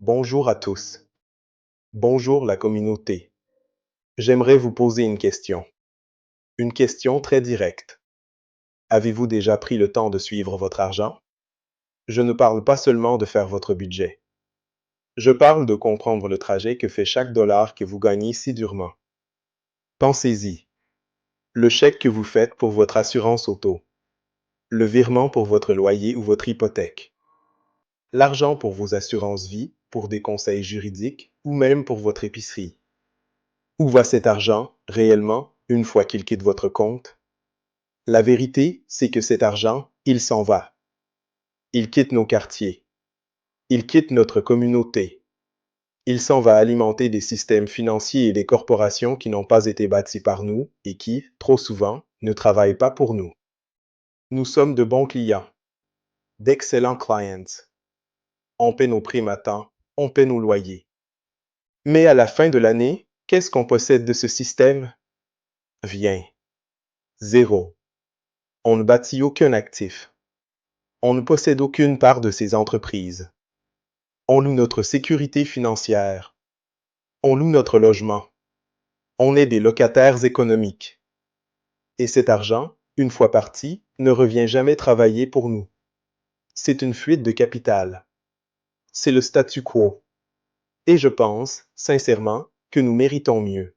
Bonjour à tous. Bonjour la communauté. J'aimerais vous poser une question. Une question très directe. Avez-vous déjà pris le temps de suivre votre argent? Je ne parle pas seulement de faire votre budget. Je parle de comprendre le trajet que fait chaque dollar que vous gagnez si durement. Pensez-y. Le chèque que vous faites pour votre assurance auto. Le virement pour votre loyer ou votre hypothèque. L'argent pour vos assurances vie, pour des conseils juridiques ou même pour votre épicerie. Où va cet argent, réellement, une fois qu'il quitte votre compte? La vérité, c'est que cet argent, il s'en va. Il quitte nos quartiers. Il quitte notre communauté. Il s'en va alimenter des systèmes financiers et des corporations qui n'ont pas été bâtis par nous et qui, trop souvent, ne travaillent pas pour nous. Nous sommes de bons clients, d'excellents clients. On paie nos primes à temps, on paie nos loyers. Mais à la fin de l'année, qu'est-ce qu'on possède de ce système? Rien. Zéro. On ne bâtit aucun actif. On ne possède aucune part de ces entreprises. On loue notre sécurité financière. On loue notre logement. On est des locataires économiques. Et cet argent, une fois parti, ne revient jamais travailler pour nous. C'est une fuite de capital. C'est le statu quo. Et je pense, sincèrement, que nous méritons mieux.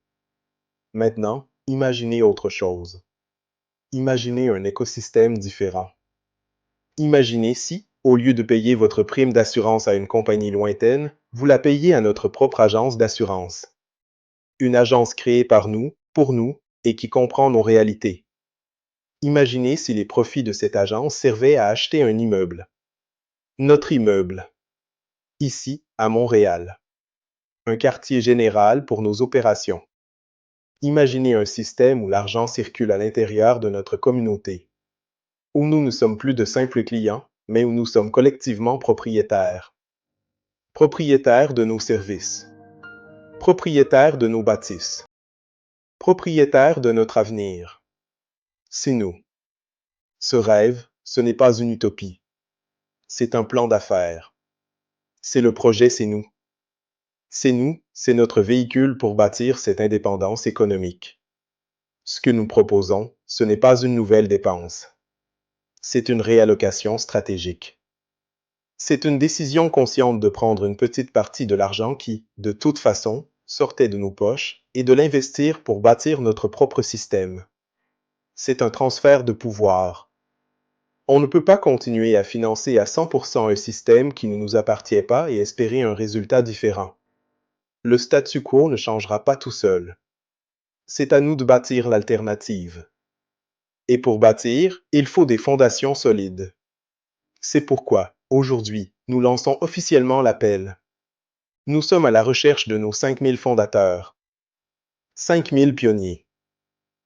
Maintenant, imaginez autre chose. Imaginez un écosystème différent. Imaginez si, au lieu de payer votre prime d'assurance à une compagnie lointaine, vous la payez à notre propre agence d'assurance. Une agence créée par nous, pour nous, et qui comprend nos réalités. Imaginez si les profits de cette agence servaient à acheter un immeuble. Notre immeuble. Ici, à Montréal. Un quartier général pour nos opérations. Imaginez un système où l'argent circule à l'intérieur de notre communauté. Où nous ne sommes plus de simples clients, mais où nous sommes collectivement propriétaires. Propriétaires de nos services. Propriétaires de nos bâtisses. Propriétaires de notre avenir. C'est nous. Ce rêve, ce n'est pas une utopie. C'est un plan d'affaires. C'est le projet, c'est nous. C'est nous, c'est notre véhicule pour bâtir cette indépendance économique. Ce que nous proposons, ce n'est pas une nouvelle dépense. C'est une réallocation stratégique. C'est une décision consciente de prendre une petite partie de l'argent qui, de toute façon, sortait de nos poches et de l'investir pour bâtir notre propre système. C'est un transfert de pouvoir. On ne peut pas continuer à financer à 100% un système qui ne nous appartient pas et espérer un résultat différent. Le statu quo ne changera pas tout seul. C'est à nous de bâtir l'alternative. Et pour bâtir, il faut des fondations solides. C'est pourquoi, aujourd'hui, nous lançons officiellement l'appel. Nous sommes à la recherche de nos 5000 fondateurs. 5000 pionniers.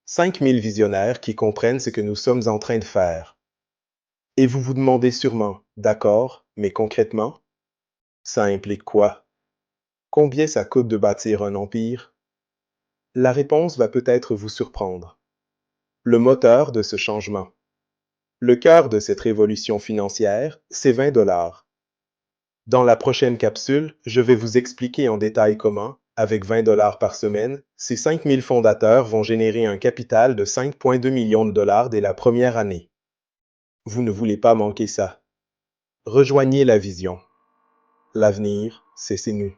5000 visionnaires qui comprennent ce que nous sommes en train de faire. Et vous vous demandez sûrement, d'accord, mais concrètement, ça implique quoi? Combien ça coûte de bâtir un empire? La réponse va peut-être vous surprendre. Le moteur de ce changement. Le cœur de cette révolution financière, c'est 20 $. Dans la prochaine capsule, je vais vous expliquer en détail comment, avec 20 $ par semaine, ces 5000 fondateurs vont générer un capital de 5,2 millions de dollars dès la première année. Vous ne voulez pas manquer ça. Rejoignez la vision. L'avenir, c'est nous.